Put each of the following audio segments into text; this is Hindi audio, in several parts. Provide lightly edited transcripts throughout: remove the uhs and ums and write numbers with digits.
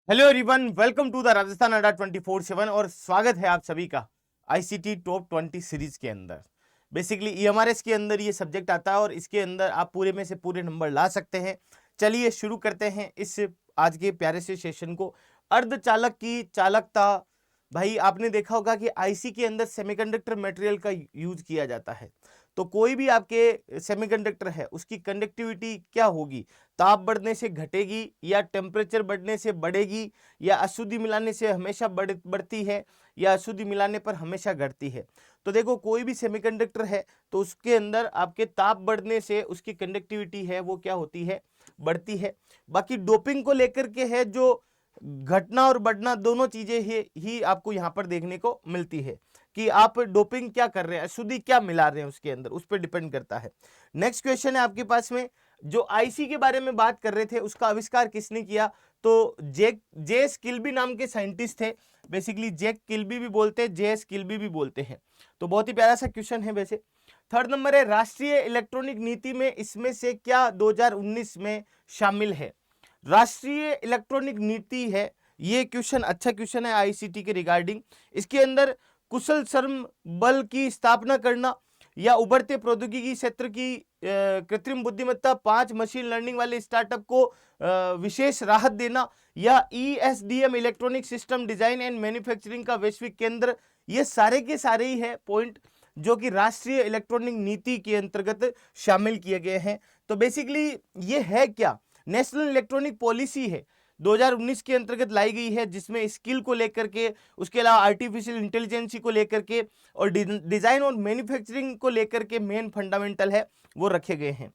Hello everyone, welcome to the Rajasthan Adda 24/7 और स्वागत है आप सभी का आईसीटी टॉप 20 सीरीज के अंदर। बेसिकली ईएमआरएस के अंदर ये सब्जेक्ट आता है और इसके अंदर आप पूरे में से पूरे नंबर ला सकते हैं। चलिए शुरू करते हैं इस आज के प्यारे से सेशन को। अर्धचालक की चालकता। भाई आपने देखा होगा कि आईसी के अंदर सेमीकंडक्टर मटेरियल का यूज किया जाता है। तो कोई भी आपके सेमीकंडक्टर है उसकी कंडक्टिविटी क्या होगी? ताप बढ़ने से घटेगी या टेम्परेचर बढ़ने से बढ़ेगी या अशुद्धि मिलाने से हमेशा बढ़ती है या अशुद्धि मिलाने पर हमेशा घटती है? तो देखो, कोई भी सेमीकंडक्टर है तो उसके अंदर आपके ताप बढ़ने से उसकी कंडक्टिविटी है वो क्या होती है? बढ़ती है। बाकी डोपिंग को लेकर के है जो घटना और बढ़ना दोनों चीजें ही आपको यहाँ पर देखने को मिलती है कि आप डोपिंग क्या कर रहे हैं, अशुद्धि क्या मिला रहे हैं उसके अंदर, उस पर डिपेंड करता है। नेक्स्ट क्वेश्चन है आपके पास में, जो आईसी के बारे में बात कर रहे थे उसका आविष्कार किसने किया? तो जेएस किल्बी नाम के साइंटिस्ट थे। बेसिकली जैक किल्बी भी बोलते हैं, जेएस किल्बी भी बोलते हैं। तो बहुत ही प्यारा सा क्वेश्चन है। वैसे थर्ड नंबर है, राष्ट्रीय इलेक्ट्रॉनिक नीति में इसमें से क्या 2019 में शामिल है? राष्ट्रीय इलेक्ट्रॉनिक नीति है, ये क्वेश्चन अच्छा क्वेश्चन है आईसीटी के रिगार्डिंग। इसके अंदर कुशल श्रम बल की स्थापना करना या उभरते प्रौद्योगिकी क्षेत्र की कृत्रिम बुद्धिमत्ता 5 मशीन लर्निंग वाले स्टार्टअप को विशेष राहत देना या ESDM electronic system design and manufacturing का वैश्विक केंद्र, ये सारे के सारे ही है पॉइंट जो कि राष्ट्रीय इलेक्ट्रॉनिक नीति के अंतर्गत शामिल किए गए हैं। तो बेसिकली ये है क्या? नेशनल इलेक्ट्रॉनिक पॉलिसी है, 2019 के अंतर्गत लाई गई है, जिसमें स्किल को लेकर के, उसके अलावा आर्टिफिशियल इंटेलिजेंसी को लेकर के और डिजाइन और मैन्युफैक्चरिंग को लेकर के मेन फंडामेंटल है वो रखे गए हैं।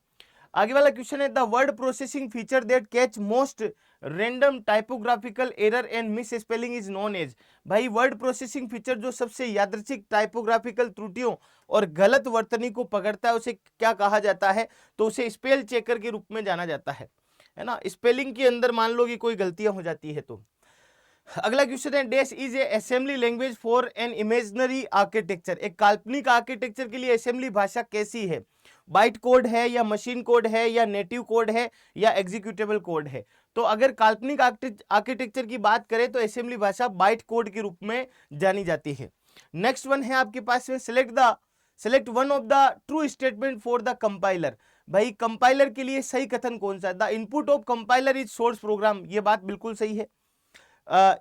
आगे वाला क्वेश्चन है, the word processing feature that catch most random typographical error and miss spelling is known as. भाई वर्ड प्रोसेसिंग फीचर जो सबसे यादृच्छिक टाइपोग्राफिकल त्रुटियों और गलत वर्तनी को पकड़ता है उसे क्या कहा जाता है? तो उसे स्पेल चेकर के रूप में जाना जाता है ना। स्पेलिंग के अंदर मान लो कि कोई गलतियां हो जाती है तो। अगला क्वेश्चन है, dash is a assembly language for an imaginary architecture. एक काल्पनिक आर्किटेक्चर के लिए असेंबली भाषा कैसी है? बाइट कोड है या मशीन कोड है या नेटिव कोड है या एग्जीक्यूटेबल कोड है? तो अगर काल्पनिक आर्किटेक्चर की बात करें तो असेंबली भाषा बाइट कोड के रूप में जानी जाती है। नेक्स्ट वन है आपके पास में, select one of the true statement for the compiler. भाई कंपाइलर के लिए सही कथन कौन सा है? The input of compiler is source program, ये बात बिल्कुल सही है।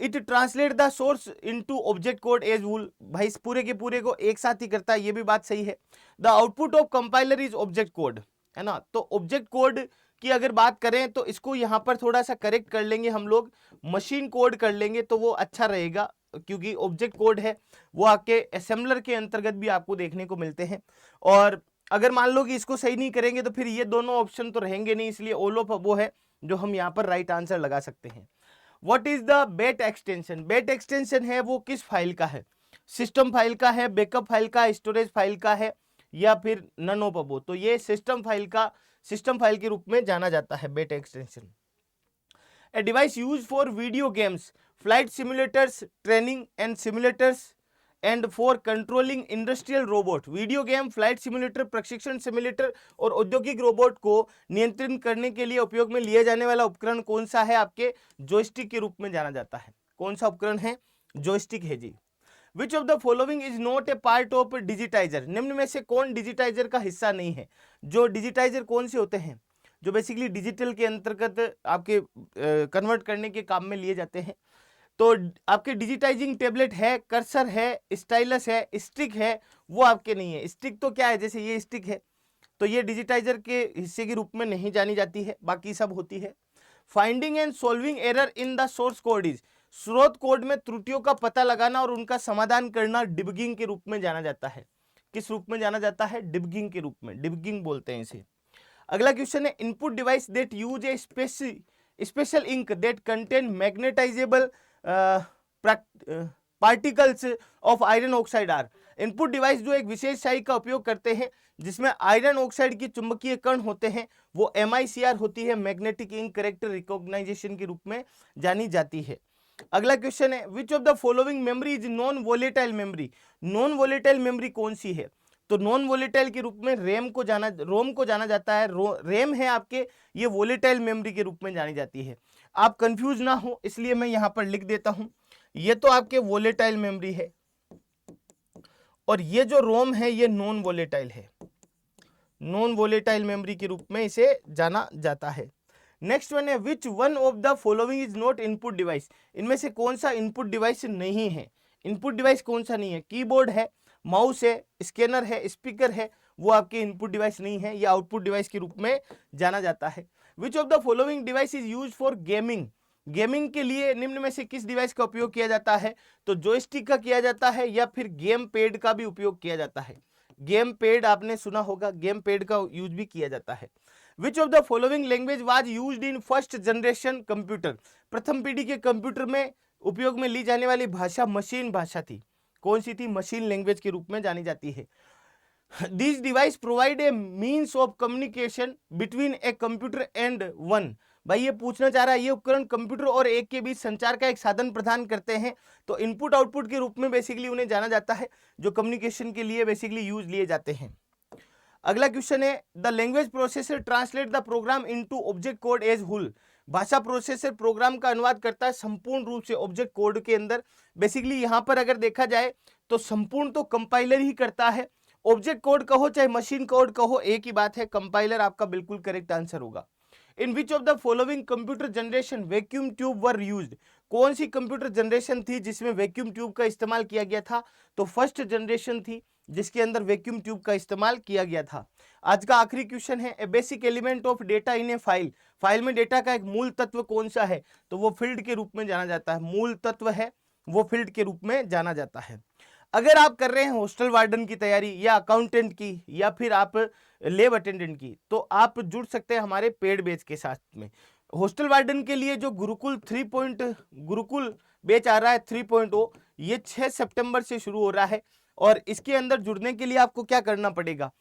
It translate the source into object code as well, भाई इस पूरे के पूरे को एक साथ ही करता है, ये भी बात सही है। The output of compiler is object code, है ना। तो ऑब्जेक्ट कोड की अगर बात करें तो इसको यहां पर थोड़ा सा करेक्ट कर लेंगे हम लोग, मशीन कोड कर लेंगे तो वो अच्छा रहेगा, क्योंकि ऑब्जेक्ट कोड है वो आपके असेंबलर के अंतर्गत भी आपको देखने को मिलते हैं। और अगर मान लो कि इसको सही नहीं करेंगे तो फिर ये दोनों ऑप्शन तो रहेंगे नहीं, इसलिए ऑल ऑफ वो है जो हम यहाँ पर राइट आंसर लगा सकते हैं। What is the bat extension? Bat extension है वो किस फाइल का है? सिस्टम फाइल का है, बैकअप फाइल का, स्टोरेज फाइल का है या फिर नन ऑफ बोथ? तो ये सिस्टम फाइल के रूप में जाना जाता है bet extension. A device use for video games, flight simulators, training and simulators and for controlling industrial robot. Video game, flight simulator, प्रशिक्षण सिमुलेटर और औद्योगिक रोबोट को नियंत्रित करने के लिए उपयोग में लिया जाने वाला उपकरण कौन सा है? आपके जॉयस्टिक के रूप में जाना जाता है। कौन सा उपकरण है? जॉयस्टिक है जी। Which of the following is not a part of digitizer? निम्न में से कौन डिजिटाइजर का हिस्सा नहीं है? जो डिजिटाइजर कौन से होते हैं? जो बेसिकली डिजिटल के अंतर्गत आपके कन्वर्ट करने के काम में लिए जाते हैं। तो आपके डिजिटाइजिंग टेबलेट है, कर्सर है, स्टाइलस है, स्टिक है, वो आपके नहीं है। स्टिक तो क्या है, जैसे ये स्टिक है तो ये डिजिटाइजर के हिस्से के रूप में नहीं जानी जाती है, बाकी सब होती है। Finding and solving error in the source code is, स्रोत कोड में त्रुटियों का पता लगाना और उनका समाधान करना डिबगिंग के रूप में जाना जाता है। किस रूप में जाना जाता है? डिबगिंग के रूप में, डिबगिंग बोलते हैं इसे। अगला क्वेश्चन है, input device that use a special ink that contain magnetizable particles of iron oxide are. Input device जो एक विशेष स्याही का उपयोग करते हैं जिसमें आयरन ऑक्साइड की चुंबकीय कण होते हैं वो MICR होती है, मैग्नेटिक इंक कैरेक्टर रिकॉग्नाइजेशन के रूप में जानी जाती है। अगला क्वेश्चन है, विच of the following memory is non volatile memory? Non volatile memory कौन सी है? तो नॉन वोलेटाइल के रूप में रोम को जाना जाता है। रैम है आपके, ये वोलेटाइल मेमोरी के रूप में जानी जाती है। आप कंफ्यूज ना हो इसलिए मैं यहाँ पर लिख देता हूं, ये तो आपके वोलेटाइल मेमोरी है और ये जो रोम है ये नॉन वोलेटाइल है, नॉन वोलेटाइल मेमोरी के रूप में इसे जाना जाता है। नेक्स्ट वन है which one of the following is not input device, इनमें से कौन सा इनपुट डिवाइस नहीं है। इनपुट डिवाइस कौन सा नहीं है, कीबोर्ड है, माउस है, स्कैनर है, स्पीकर है, वो आपके इनपुट डिवाइस नहीं है, ये आउटपुट डिवाइस के रूप में जाना जाता है। विच of the following device is use for gaming, gaming के लिए निम्न में से किस डिवाइस का उपयोग किया जाता है, तो जॉयस्टिक का किया जाता है या फिर गेम पैड का भी उपयोग किया जाता है। गेम पैड आपने सुना होगा, गेम पैड का यूज भी किया जाता है। विच of the following language was used in first generation computer, प्रथम पीढ़ी के कंप्यूटर में उपयोग में ली जाने वाली भाषा मशीन भाषा थी, कौन सी थी, मशीन लैंग्वेज के रूप में जानी जाती है। This device provide a means of communication between a computer and one, भाई ये पूछना चाह रहा है ये उपकरण कंप्यूटर और एक के बीच संचार का एक साधन प्रदान करते हैं, तो इनपुट आउटपुट के रूप में बेसिकली उन्हें जाना जाता है, जो कम्युनिकेशन के लिए बेसिकली यूज लिए जाते हैं। अगला क्वेश्चन है the language processor translate the program into object code as whole, भाषा प्रोसेसर प्रोग्राम का अनुवाद करता है संपूर्ण रूप से ऑब्जेक्ट कोड के अंदर। बेसिकली यहां पर अगर देखा जाए तो संपूर्ण तो कंपाइलर ही करता है, ऑब्जेक्ट कोड कहो चाहे मशीन कोड कहो एक ही बात है, कंपाइलर आपका बिल्कुल करेक्ट आंसर होगा। In which of the following computer generation vacuum tube were used, कौन सी कंप्यूटर जनरेशन थी जिसमें वैक्यूम ट्यूब का इस्तेमाल किया गया था, तो फर्स्ट जनरेशन थी जिसके अंदर वैक्यूम ट्यूब का इस्तेमाल किया गया था। आज का आखिरी क्वेश्चन है a basic element of data in a file, file में डेटा का एक मूल तत्व कौन सा है, तो वो फील्ड के रूप में जाना जाता है, मूल तत्व है वो फील्ड के रूप में जाना जाता है। अगर आप कर रहे हैं हॉस्टल वार्डन की तैयारी या अकाउंटेंट की या फिर आप लैब अटेंडेंट की, तो आप जुड़ सकते हैं हमारे पेड बैच के साथ में। हॉस्टल वार्डन के लिए जो गुरुकुल बैच आ रहा है 3.0, ये 6 सितंबर से शुरू हो रहा है और इसके अंदर जुड़ने के लिए आपको क्या करना पड़ेगा,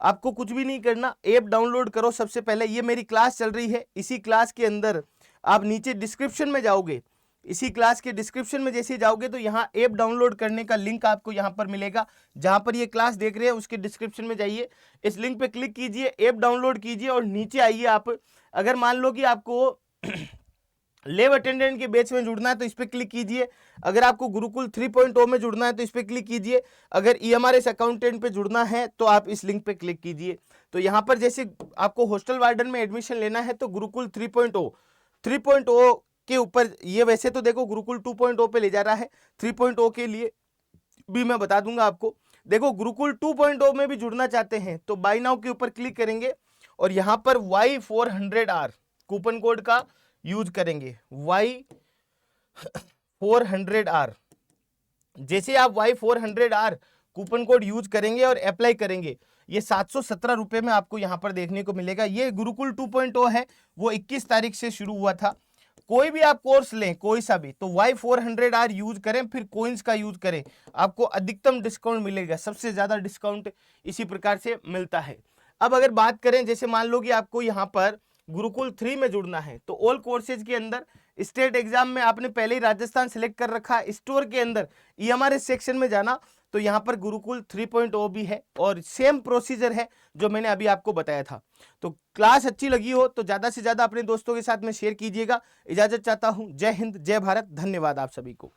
आपको कुछ भी नहीं करना, ऐप डाउनलोड करो। सबसे पहले ये मेरी क्लास चल रही है, इसी क्लास के अंदर आप नीचे डिस्क्रिप्शन में जाओगे, इसी क्लास के डिस्क्रिप्शन में जैसे जाओगे तो यहाँ ऐप डाउनलोड करने का लिंक आपको यहाँ पर मिलेगा, जहाँ पर ये क्लास देख रहे हैं उसके डिस्क्रिप्शन में जाइए, इस लिंक पे क्लिक कीजिए, ऐप डाउनलोड कीजिए और नीचे आइए। आप अगर मान लो कि आपको लैब अटेंडेंट के बैच में जुड़ना है तो इस पर क्लिक कीजिए, अगर आपको गुरुकुल 3.0 में जुड़ना है तो इस पर क्लिक कीजिए, अगर EMRS अकाउंटेंट पे जुड़ना है तो आप इस लिंक पे क्लिक कीजिए। तो यहाँ पर जैसे आपको हॉस्टल वार्डन में एडमिशन लेना है तो गुरुकुल 3.0 के ऊपर, ये वैसे तो देखो गुरुकुल 2.0 पे ले जा रहा है, 3.0 के लिए भी मैं बता दूंगा आपको। देखो गुरुकुल 2.0 में भी जुड़ना चाहते हैं तो बाय नाउ के ऊपर क्लिक करेंगे और यहाँ पर Y400R कूपन कोड का यूज करेंगे, Y400R। जैसे आप Y400R कूपन कोड यूज करेंगे और अप्लाई करेंगे, ये 717 रुपए में आपको यहाँ पर देखने को मिलेगा। ये गुरुकुल 2.0 है, वो 21 तारीख से शुरू हुआ था। कोई भी आप कोर्स लें कोई सा भी तो Y400R यूज करें, फिर कोइंस का यूज करें, आपको अधिकतम डिस्काउंट मिलेगा, सबसे ज्यादा डिस्काउंट इसी प्रकार से मिलता है। अब अगर बात करें जैसे मान लो कि आपको यहाँ पर गुरुकुल 3 में जुड़ना है तो ऑल कोर्सेज के अंदर स्टेट एग्जाम में आपने पहले ही राजस्थान सिलेक्ट कर रखा है, स्टोर के अंदर EMRS सेक्शन में जाना तो यहाँ पर गुरुकुल 3.0 भी है और सेम प्रोसीजर है जो मैंने अभी आपको बताया था। तो क्लास अच्छी लगी हो तो ज़्यादा से ज़्यादा अपने दोस्तों के साथ में शेयर कीजिएगा। इजाज़त चाहता हूँ, जय हिंद, जय भारत, धन्यवाद आप सभी को।